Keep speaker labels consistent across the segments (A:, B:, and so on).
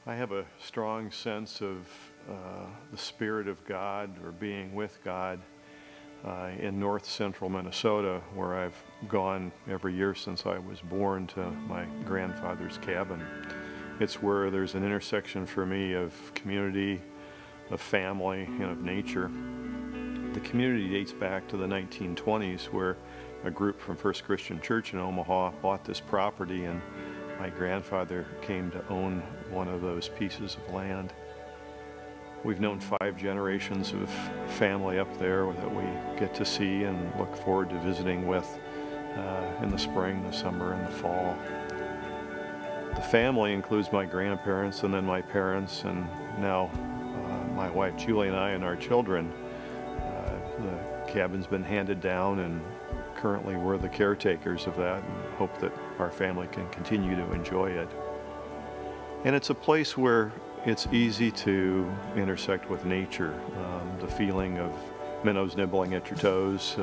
A: I have a strong sense of the Spirit of God or being with God in north central Minnesota, where I've gone every year since I was born to my grandfather's cabin. It's where there's an intersection for me of community, of family, and of nature. The community dates back to the 1920s, where a group from First Christian Church in Omaha bought this property, and my grandfather came to own one of those pieces of land. We've known 5 generations of family up there that we get to see and look forward to visiting with in the spring, the summer, and the fall. The family includes my grandparents and then my parents, and now my wife Julie and I and our children. The cabin's been handed down, and currently we're the caretakers of that and hope that our family can continue to enjoy it. And it's a place where it's easy to intersect with nature. The feeling of minnows nibbling at your toes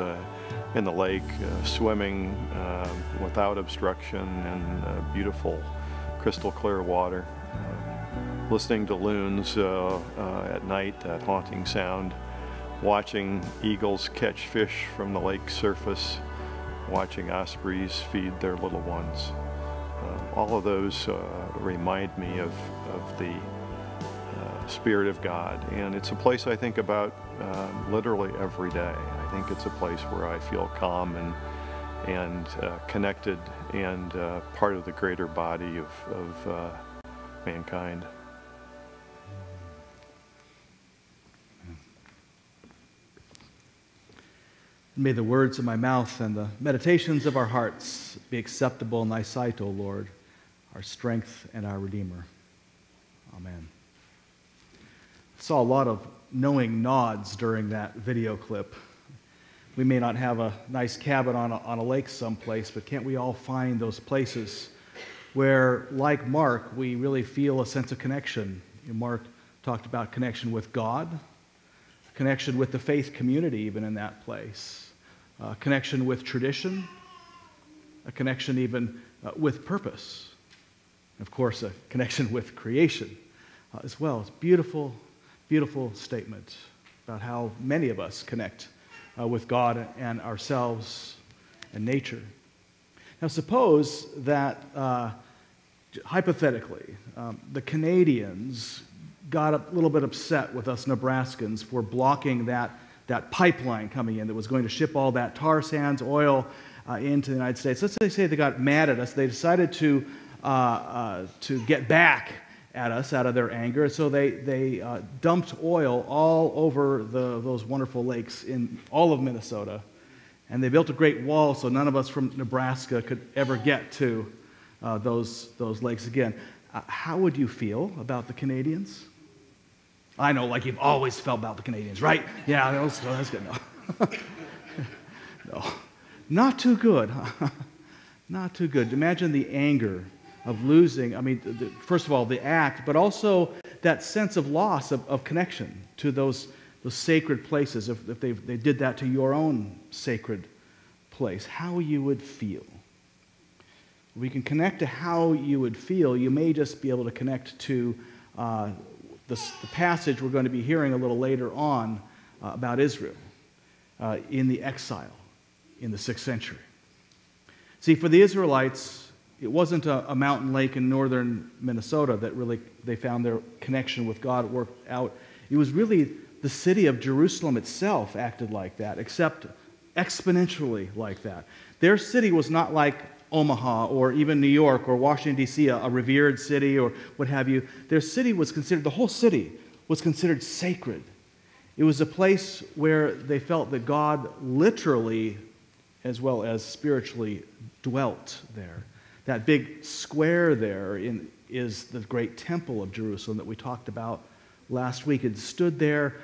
A: in the lake, swimming without obstruction in beautiful crystal clear water, listening to loons at night, that haunting sound, watching eagles catch fish from the lake surface, watching ospreys feed their little ones. All of those remind me of the Spirit of God, and it's a place I think about literally every day. I think it's a place where I feel calm and connected and part of the greater body of mankind.
B: May the words of my mouth and the meditations of our hearts be acceptable in thy sight, O Lord, our strength and our Redeemer. Amen. I saw a lot of knowing nods during that video clip. We may not have a nice cabin on a lake someplace, but can't we all find those places where, like Mark, we really feel a sense of connection? Mark talked about connection with God, connection with the faith community even in that place, connection with tradition, a connection even with purpose, and of course a connection with creation as well. It's a beautiful, beautiful statement about how many of us connect with God and ourselves and nature. Now suppose that hypothetically the Canadians got a little bit upset with us Nebraskans for blocking that pipeline coming in that was going to ship all that tar sands oil into the United States. Let's say they got mad at us. They decided to get back at us out of their anger. So they dumped oil all over those wonderful lakes in all of Minnesota. And they built a great wall so none of us from Nebraska could ever get to those lakes again. How would you feel about the Canadians? I know, like you've always felt about the Canadians, right? Yeah, that's good. No. No. Not too good. Not too good. Imagine the anger of losing, first of all, the act, but also that sense of loss of connection to those sacred places. If they did that to your own sacred place, how you would feel. We can connect to how you would feel. You may just be able to connect to the passage we're going to be hearing a little later on about Israel in the exile in the 6th century. See, for the Israelites, it wasn't a mountain lake in northern Minnesota that really they found their connection with God worked out. It was really the city of Jerusalem itself acted like that, except exponentially like that. Their city was not like Omaha or even New York or Washington, D.C., a revered city or what have you. Their city was considered, the whole city was considered sacred. It was a place where they felt that God literally as well as spiritually dwelt there. That big square there is the great temple of Jerusalem that we talked about last week. It stood there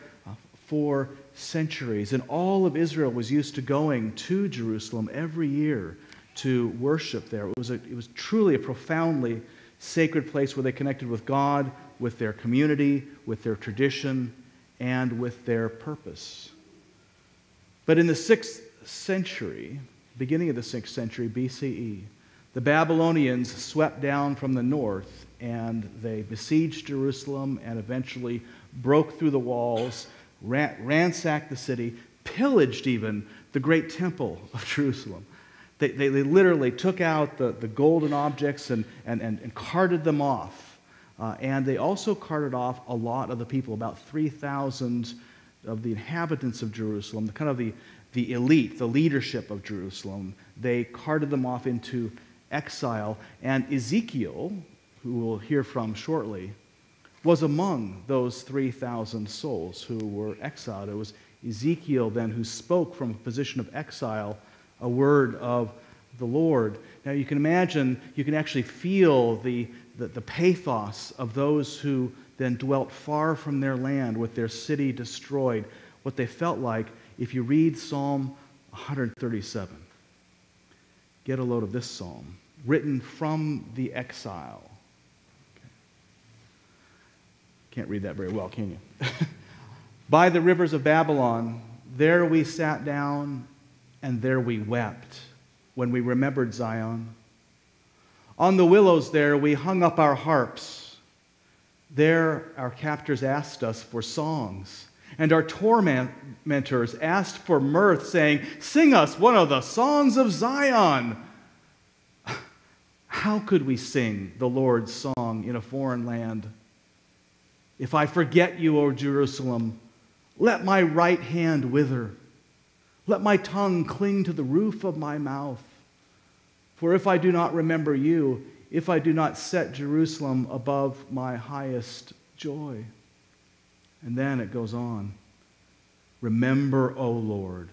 B: for centuries, and all of Israel was used to going to Jerusalem every year to worship there. It was truly a profoundly sacred place where they connected with God, with their community, with their tradition, and with their purpose. But in the 6th century, beginning of the 6th century BCE, The Babylonians swept down from the north, and they besieged Jerusalem and eventually broke through the walls, ransacked the city, pillaged even the great temple of Jerusalem. They literally took out the golden objects and carted them off. And they also carted off a lot of the people, about 3,000 of the inhabitants of Jerusalem, kind of the elite, the leadership of Jerusalem. They carted them off into exile. And Ezekiel, who we'll hear from shortly, was among those 3,000 souls who were exiled. It was Ezekiel then who spoke from a position of exile a word of the Lord. Now you can imagine, you can actually feel the pathos of those who then dwelt far from their land with their city destroyed, what they felt like if you read Psalm 137. Get a load of this psalm, written from the exile. Okay. Can't read that very well, can you? By the rivers of Babylon, there we sat down and there we wept when we remembered Zion. On the willows there we hung up our harps. There our captors asked us for songs, and our tormentors asked for mirth, saying, "Sing us one of the songs of Zion." How could we sing the Lord's song in a foreign land? If I forget you, O Jerusalem, let my right hand wither. Let my tongue cling to the roof of my mouth. For if I do not remember you, if I do not set Jerusalem above my highest joy. And then it goes on. Remember, O Lord,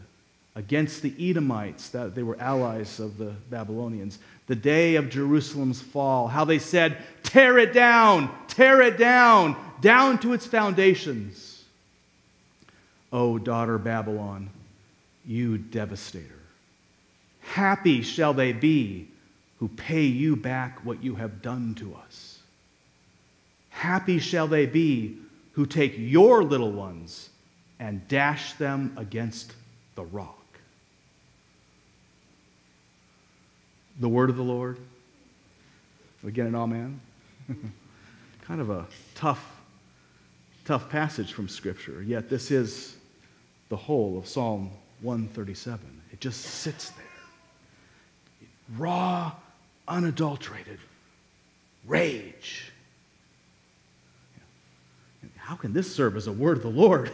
B: against the Edomites, that they were allies of the Babylonians, the day of Jerusalem's fall, how they said, tear it down down to its foundations. O daughter Babylon, you devastator. Happy shall they be who pay you back what you have done to us. Happy shall they be who take your little ones and dash them against the rock. The word of the Lord. Again, an amen. Kind of a tough passage from Scripture, yet this is the whole of Psalm 137. It just sits there. Raw, unadulterated rage. How can this serve as a word of the Lord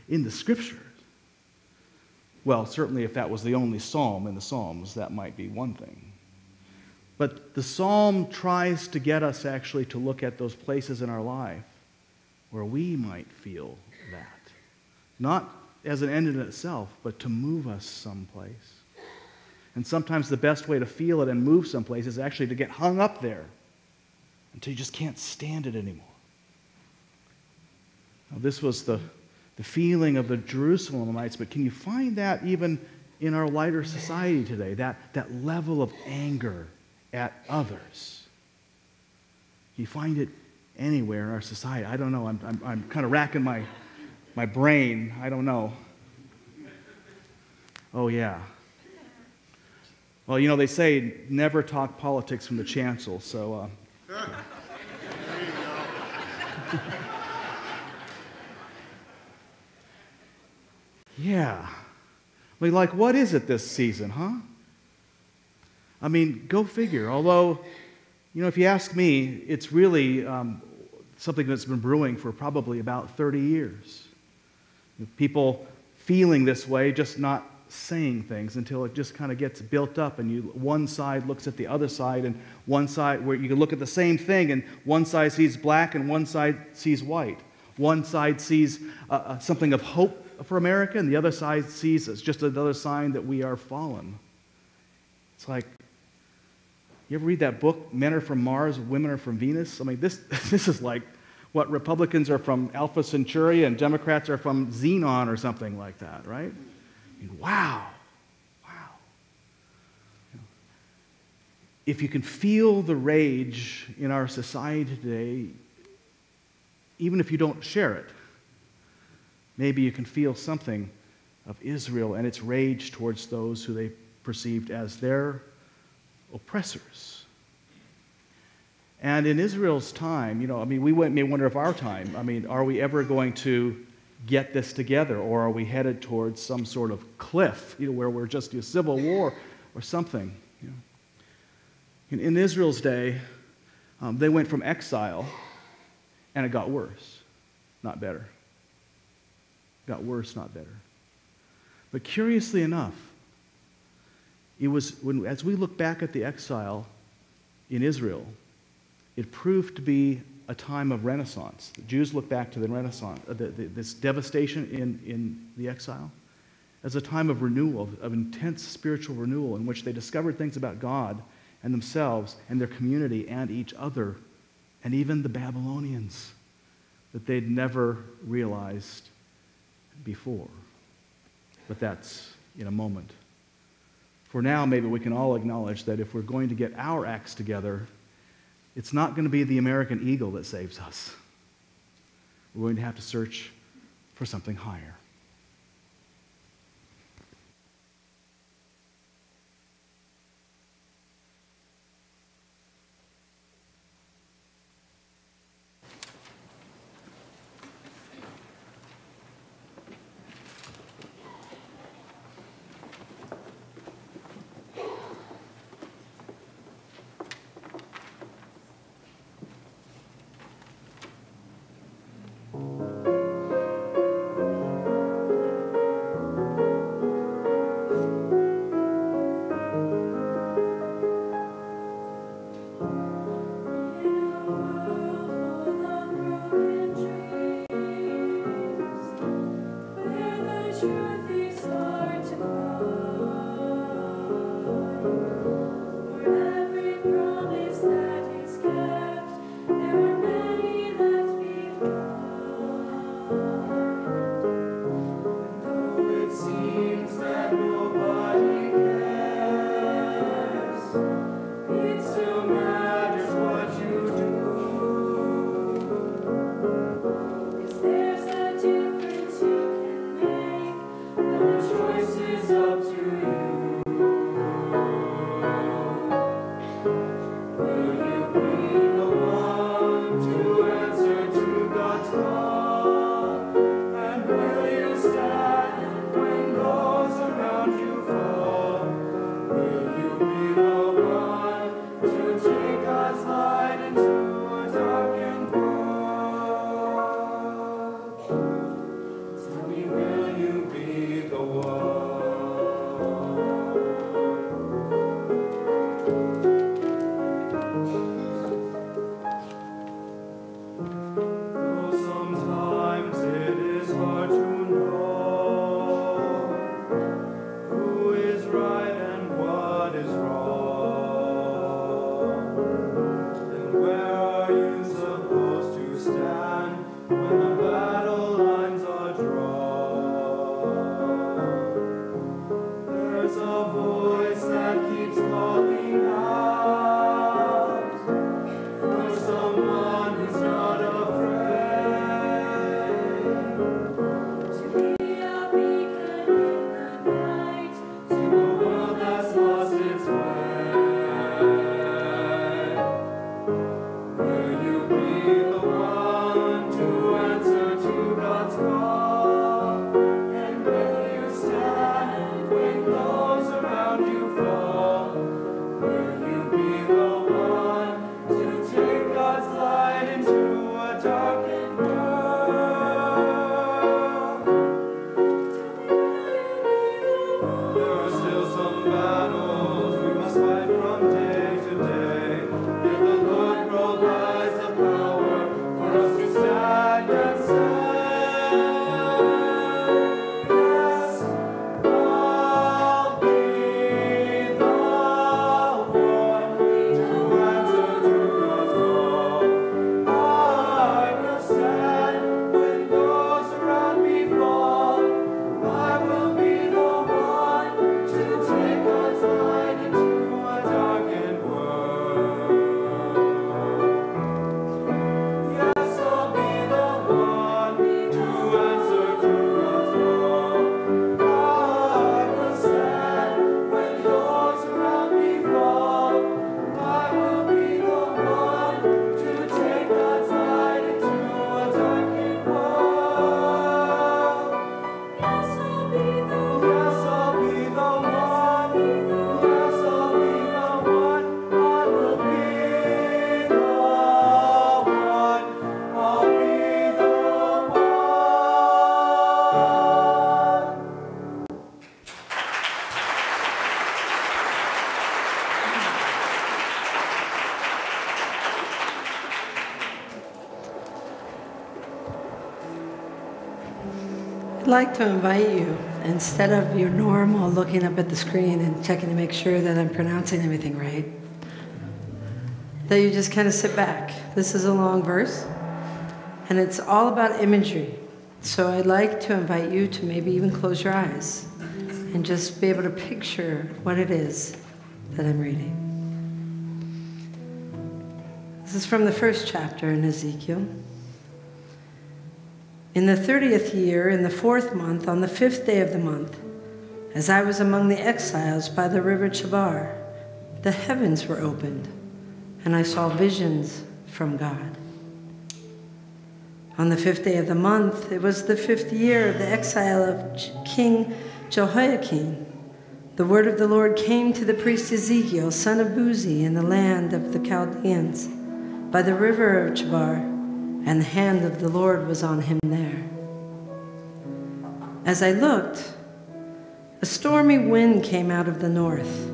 B: in the Scriptures? Well, certainly if that was the only psalm in the Psalms, that might be one thing. But the psalm tries to get us actually to look at those places in our life where we might feel that. Not as an end in itself, but to move us someplace. And sometimes the best way to feel it and move someplace is actually to get hung up there until you just can't stand it anymore. Now, this was the feeling of the Jerusalemites, but can you find that even in our lighter society today, that level of anger at others? You find it anywhere in our society. I don't know. I'm kind of racking my brain. I don't know. Oh, yeah. Well, you know, they say never talk politics from the chancel, so...
C: There you go.
B: Yeah. I mean, like, what is it this season, huh? I mean, go figure. Although, you know, if you ask me, it's really something that's been brewing for probably about 30 years. People feeling this way, just not saying things until it just kind of gets built up, and one side looks at the other side, and one side where you can look at the same thing, and one side sees black and one side sees white. One side sees something of hope for America, and the other side sees it's just another sign that we are fallen. It's like, you ever read that book, Men Are From Mars, Women Are From Venus? I mean, this is like what Republicans are from Alpha Centauri and Democrats are from Xenon or something like that, right? I mean, wow. If you can feel the rage in our society today, even if you don't share it, maybe you can feel something of Israel and its rage towards those who they perceived as their oppressors. And in Israel's time, we may wonder if our time, are we ever going to get this together, or are we headed towards some sort of cliff, where we're just a civil war or something? In Israel's day, they went from exile, and it got worse, not better. It got worse, not better. But curiously enough, it was as we look back at the exile in Israel, it proved to be a time of renaissance. The Jews look back to the Renaissance, this devastation in the exile, as a time of renewal, of intense spiritual renewal, in which they discovered things about God and themselves and their community and each other, and even the Babylonians, that they'd never realized before. But that's in a moment. For now, maybe we can all acknowledge that if we're going to get our acts together, it's not going to be the American eagle that saves us. We're going to have to search for something higher.
D: like to invite you, instead of your normal looking up at the screen and checking to make sure that I'm pronouncing everything right, that you just kind of sit back. This is a long verse, and it's all about imagery. So I'd like to invite you to maybe even close your eyes and just be able to picture what it is that I'm reading. This is from the first chapter in Ezekiel. In the 30th year, in the 4th month, on the 5th day of the month, as I was among the exiles by the river Chebar, the heavens were opened, and I saw visions from God. On the 5th day of the month, it was the 5th year of the exile of King Jehoiakim. The word of the Lord came to the priest Ezekiel, son of Buzi, in the land of the Chaldeans, by the river of Chebar, and the hand of the Lord was on him there. As I looked, a stormy wind came out of the north,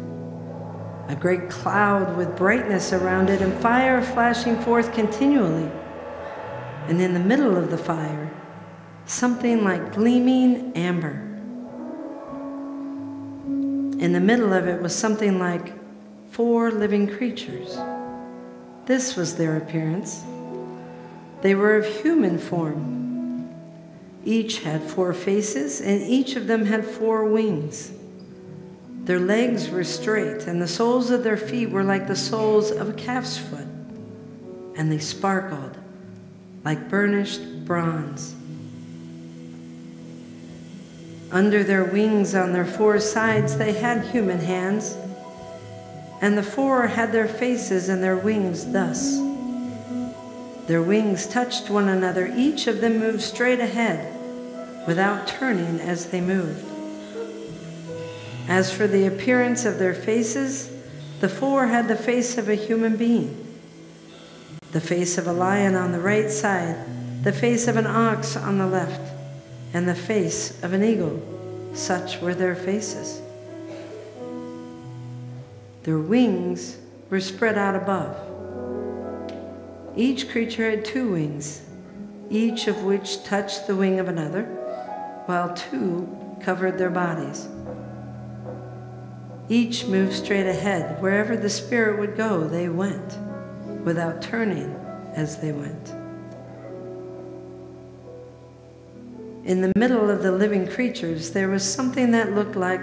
D: a great cloud with brightness around it and fire flashing forth continually. And in the middle of the fire, something like gleaming amber. In the middle of it was something like 4 living creatures. This was their appearance. They were of human form. Each had 4 faces, and each of them had 4 wings. Their legs were straight, and the soles of their feet were like the soles of a calf's foot, and they sparkled like burnished bronze. Under their wings on their 4 sides they had human hands, and the 4 had their faces and their wings thus. Their wings touched one another. Each of them moved straight ahead without turning as they moved. As for the appearance of their faces, the 4 had the face of a human being, the face of a lion on the right side, the face of an ox on the left, and the face of an eagle. Such were their faces. Their wings were spread out above. Each creature had 2 wings, each of which touched the wing of another, while 2 covered their bodies. Each moved straight ahead. Wherever the Spirit would go, they went, without turning as they went. In the middle of the living creatures, there was something that looked like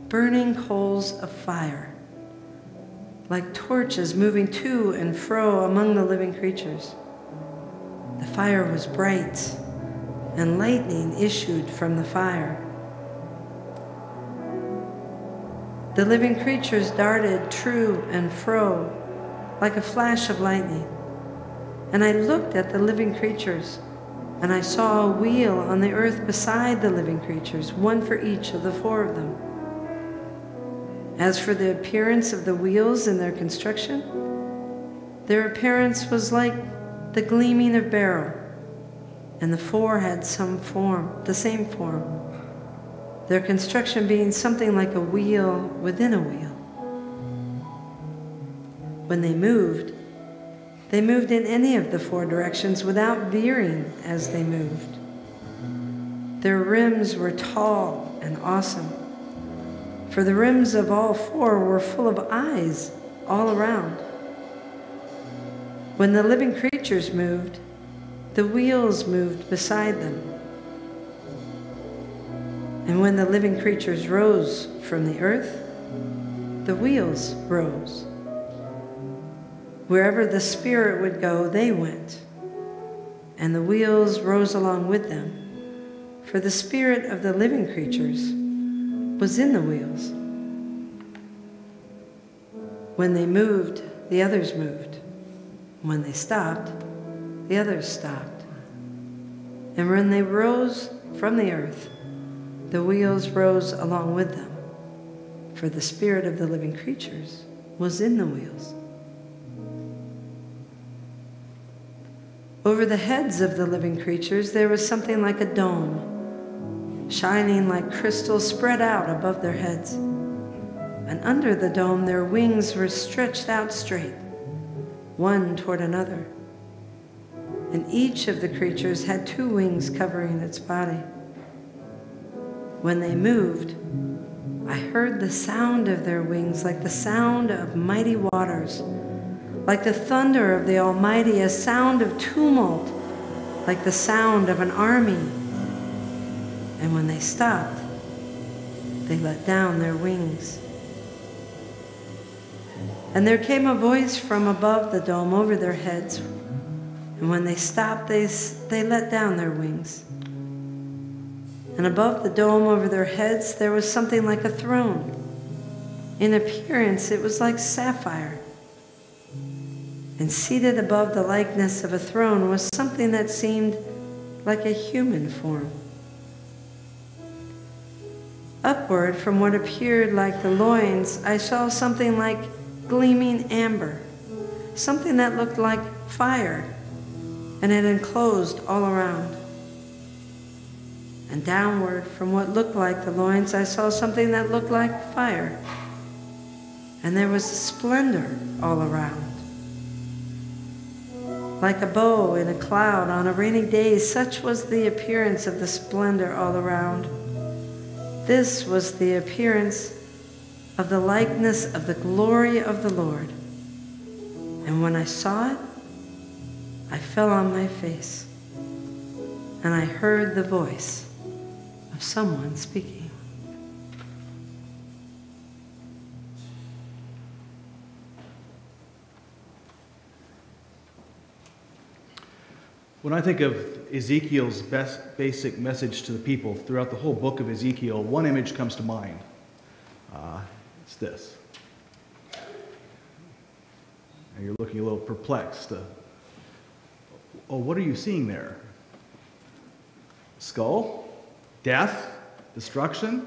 D: burning coals of fire, like torches moving to and fro among the living creatures. The fire was bright, and lightning issued from the fire. The living creatures darted to and fro like a flash of lightning. And I looked at the living creatures, and I saw a wheel on the earth beside the living creatures, one for each of the 4 of them. As for the appearance of the wheels and their construction, their appearance was like the gleaming of beryl, and the 4 had the same form, their construction being something like a wheel within a wheel. When they moved in any of the 4 directions without veering as they moved. Their rims were tall and awesome, for the rims of all 4 were full of eyes all around. When the living creatures moved, the wheels moved beside them. And when the living creatures rose from the earth, the wheels rose. Wherever the Spirit would go, they went, and the wheels rose along with them, for the spirit of the living creatures was in the wheels. When they moved, the others moved. When they stopped, the others stopped. And when they rose from the earth, the wheels rose along with them, for the spirit of the living creatures was in the wheels. Over the heads of the living creatures, there was something like a dome, shining like crystal spread out above their heads. And under the dome, their wings were stretched out straight, one toward another. And each of the creatures had 2 wings covering its body. When they moved, I heard the sound of their wings like the sound of mighty waters, like the thunder of the Almighty, a sound of tumult, like the sound of an army. And when they stopped, they let down their wings. And there came a voice from above the dome over their heads. And when they stopped, they let down their wings. And above the dome over their heads, there was something like a throne. In appearance, it was like sapphire. And seated above the likeness of a throne was something that seemed like a human form. Upward from what appeared like the loins, I saw something like gleaming amber, something that looked like fire, and it enclosed all around. And downward from what looked like the loins, I saw something that looked like fire, and there was a splendor all around. Like a bow in a cloud on a rainy day, such was the appearance of the splendor all around. This was the appearance of the likeness of the glory of the Lord. And when I saw it, I fell on my face, and I heard the voice of someone speaking.
B: When I think of Ezekiel's basic message to the people throughout the whole book of Ezekiel, one image comes to mind. It's this. And you're looking a little perplexed. Oh, what are you seeing there? Skull? Death? Destruction?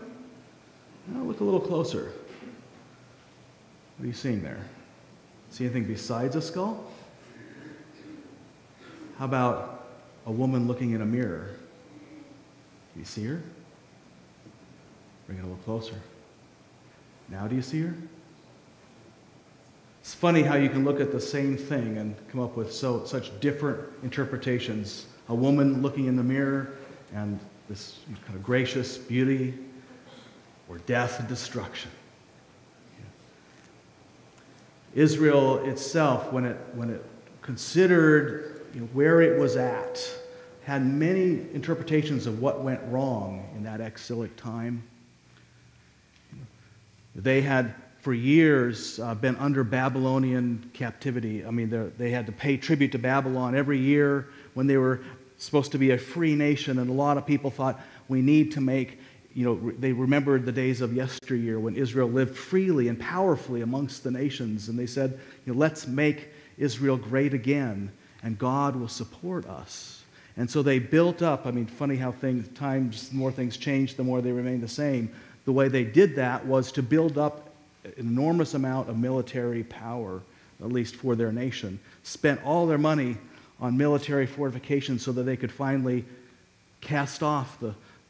B: No, look a little closer. What are you seeing there? See anything besides a skull? How about a woman looking in a mirror? Do you see her? Bring it a little closer. Now do you see her? It's funny how you can look at the same thing and come up with such different interpretations. A woman looking in the mirror and this kind of gracious beauty, or death and destruction. Israel itself, when it considered where it was at, had many interpretations of what went wrong in that exilic time. They had, for years, been under Babylonian captivity. I mean, they had to pay tribute to Babylon every year when they were supposed to be a free nation, and a lot of people thought, we need to make, they remembered the days of yesteryear when Israel lived freely and powerfully amongst the nations, and they said, let's make Israel great again, and God will support us. And so they built up, funny how the more things change, the more they remain the same. The way they did that was to build up an enormous amount of military power, at least for their nation. Spent all their money on military fortifications so that they could finally cast off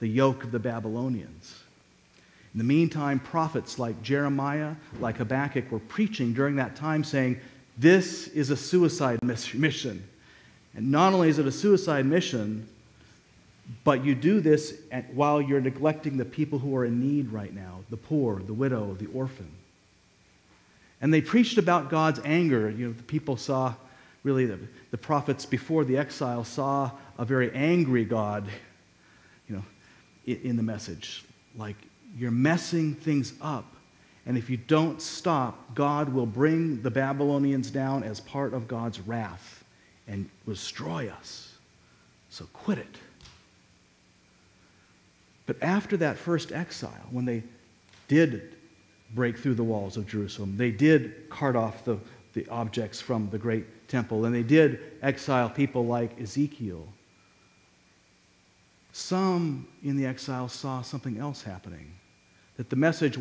B: the yoke of the Babylonians. In the meantime, prophets like Jeremiah, like Habakkuk were preaching during that time saying, this is a suicide mission. And not only is it a suicide mission, but you do this while you're neglecting the people who are in need right now, the poor, the widow, the orphan. And they preached about God's anger. The people saw, really, the prophets before the exile saw a very angry God, in the message. Like, you're messing things up. And if you don't stop, God will bring the Babylonians down as part of God's wrath and destroy us. So quit it. But after that first exile, when they did break through the walls of Jerusalem, they did cart off the objects from the great temple, and they did exile people like Ezekiel. Some in the exile saw something else happening, that the message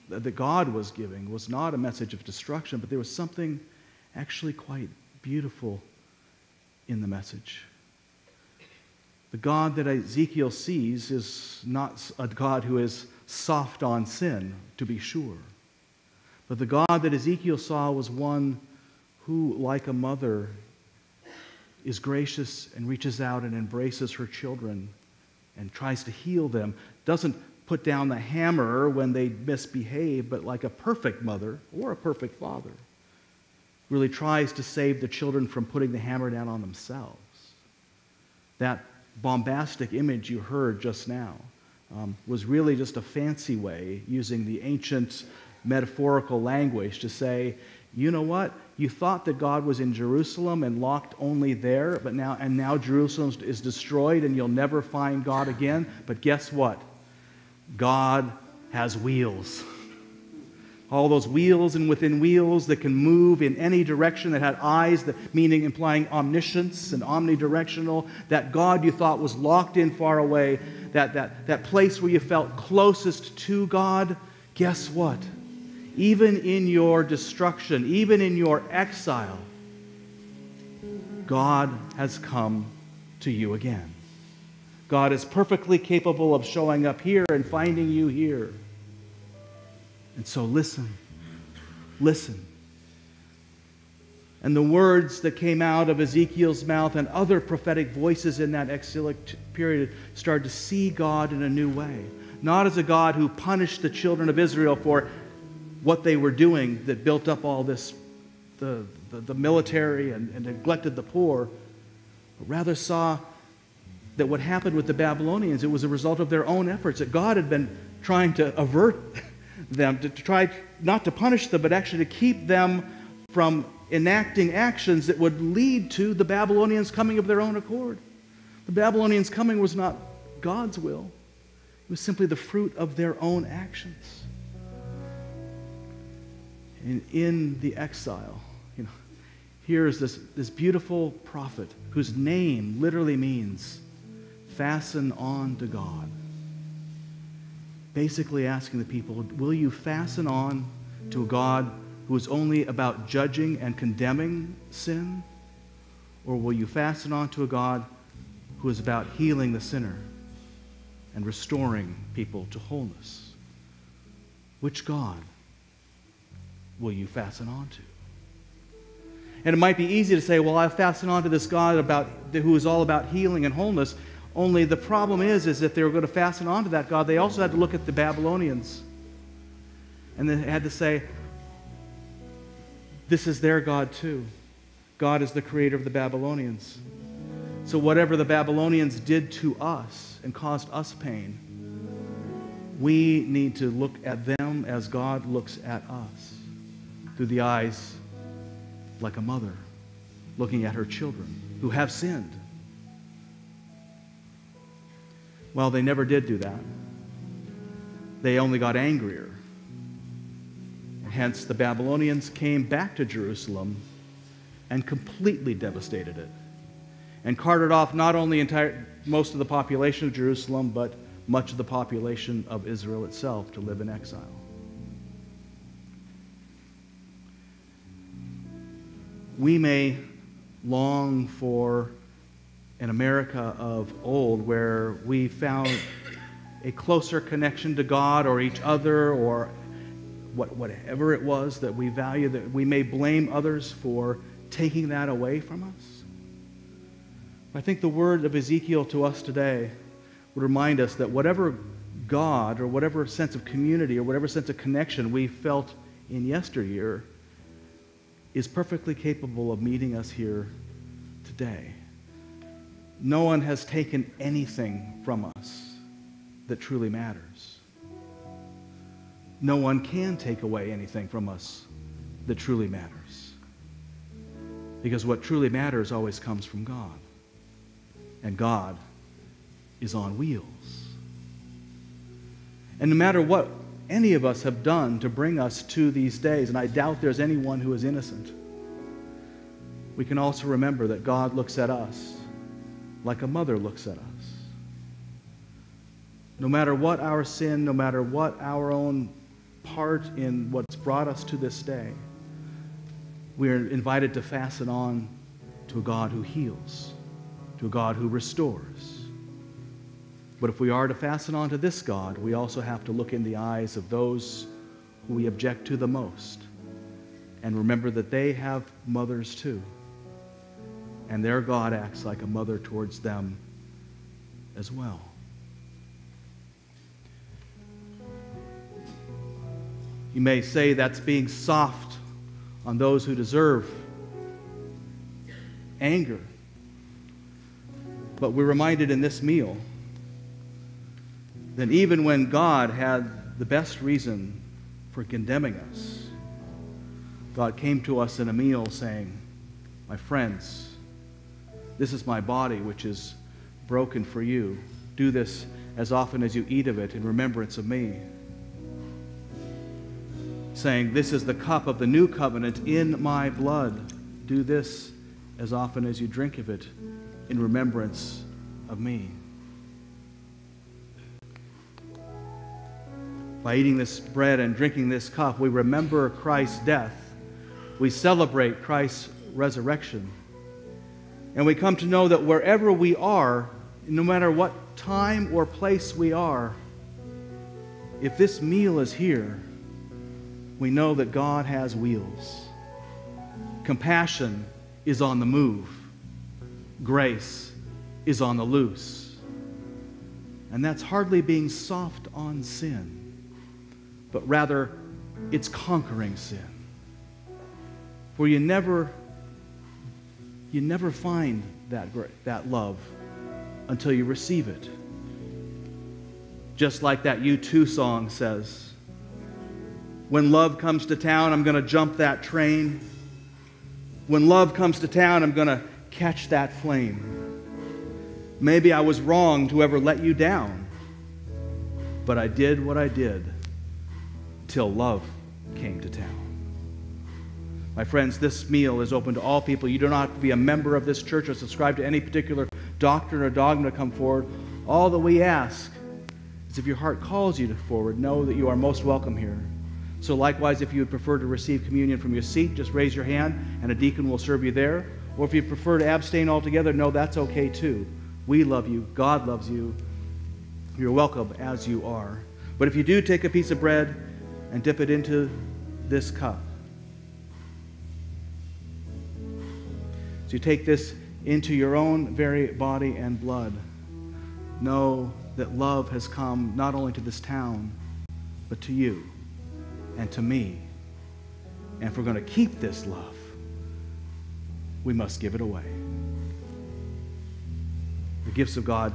B: that God was giving was not a message of destruction, but there was something actually quite beautiful in the message. The God that Ezekiel sees is not a God who is soft on sin, to be sure. But the God that Ezekiel saw was one who, like a mother, is gracious and reaches out and embraces her children and tries to heal them, doesn't put down the hammer when they misbehave, but like a perfect mother or a perfect father, really tries to save the children from putting the hammer down on themselves. That bombastic image you heard just now was really just a fancy way, using the ancient metaphorical language, to say, you know what? You thought that God was in Jerusalem and locked only there, but now Jerusalem is destroyed and you'll never find God again. But guess what? God has wheels. All those wheels and within wheels that can move in any direction, that had eyes, meaning implying omniscience and omnidirectional. That God you thought was locked in far away, that place where you felt closest to God, guess what? Even in your destruction, even in your exile, God has come to you again. God is perfectly capable of showing up here and finding you here. And so listen. And the words that came out of Ezekiel's mouth and other prophetic voices in that exilic period started to see God in a new way. Not as a God who punished the children of Israel for what they were doing that built up all this, the military and neglected the poor, but rather saw that what happened with the Babylonians, it was a result of their own efforts, that God had been trying to avert them, to try not to punish them, but actually to keep them from enacting actions that would lead to the Babylonians coming of their own accord. The Babylonians coming was not God's will. It was simply the fruit of their own actions. And in the exile, here's this beautiful prophet whose name literally means fasten on to God. Basically asking the people, will you fasten on to a God who is only about judging and condemning sin? Or will you fasten on to a God who is about healing the sinner and restoring people to wholeness? Which God will you fasten on to? And it might be easy to say, well, I fasten on to this God who is all about healing and wholeness. Only the problem is if they were going to fasten on to that God, they also had to look at the Babylonians. And they had to say, this is their God too. God is the creator of the Babylonians. So whatever the Babylonians did to us and caused us pain, we need to look at them as God looks at us, through the eyes like a mother looking at her children who have sinned. Well, they never did do that. They only got angrier. Hence, the Babylonians came back to Jerusalem and completely devastated it, and carted off not only most of the population of Jerusalem, but much of the population of Israel itself to live in exile. We may long for an America of old where we found a closer connection to God or each other, or whatever it was that we value, that we may blame others for taking that away from us. I think the word of Ezekiel to us today would remind us that whatever God or whatever sense of community or whatever sense of connection we felt in yesteryear is perfectly capable of meeting us here today. No one has taken anything from us that truly matters. No one can take away anything from us that truly matters. Because what truly matters always comes from God. And God is on wheels. And no matter what any of us have done to bring us to these days, and I doubt there's anyone who is innocent, we can also remember that God looks at us like a mother looks at us. No matter what our sin, no matter what our own part in what's brought us to this day, we are invited to fasten on to a God who heals, to a God who restores. But if we are to fasten on to this God, we also have to look in the eyes of those who we object to the most and remember that they have mothers too. And their God acts like a mother towards them as well. You may say that's being soft on those who deserve anger. But we're reminded in this meal that even when God had the best reason for condemning us, God came to us in a meal saying, "My friends, this is my body which is broken for you. Do this as often as you eat of it in remembrance of me." Saying, "This is the cup of the new covenant in my blood. Do this as often as you drink of it in remembrance of me." By eating this bread and drinking this cup, we remember Christ's death. We celebrate Christ's resurrection. And we come to know that wherever we are, no matter what time or place we are, if this meal is here, we know that God has wheels. Compassion is on the move. Grace is on the loose. And that's hardly being soft on sin, but rather it's conquering sin. For you never find that love until you receive it. Just like that U2 song says, "When love comes to town, I'm going to jump that train. When love comes to town, I'm going to catch that flame. Maybe I was wrong to ever let you down, but I did what I did till love came to town." My friends, this meal is open to all people. You do not have to be a member of this church or subscribe to any particular doctrine or dogma to come forward. All that we ask is if your heart calls you to forward, know that you are most welcome here. So likewise, if you would prefer to receive communion from your seat, just raise your hand and a deacon will serve you there. Or if you prefer to abstain altogether, no, that's okay too. We love you. God loves you. You're welcome as you are. But if you do take a piece of bread and dip it into this cup, so you take this into your own very body and blood, know that love has come not only to this town, but to you and to me. And if we're going to keep this love, we must give it away. The gifts of God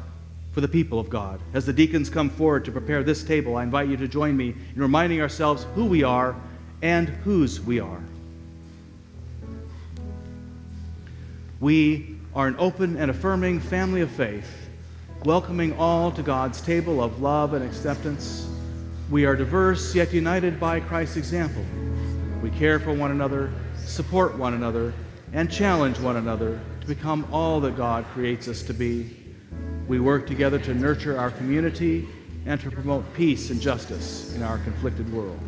B: for the people of God. As the deacons come forward to prepare this table, I invite you to join me in reminding ourselves who we are and whose we are. We are an open and affirming family of faith, welcoming all to God's table of love and acceptance. We are diverse, yet united by Christ's example. We care for one another, support one another, and challenge one another to become all that God creates us to be. We work together to nurture our community and to promote peace and justice in our conflicted world.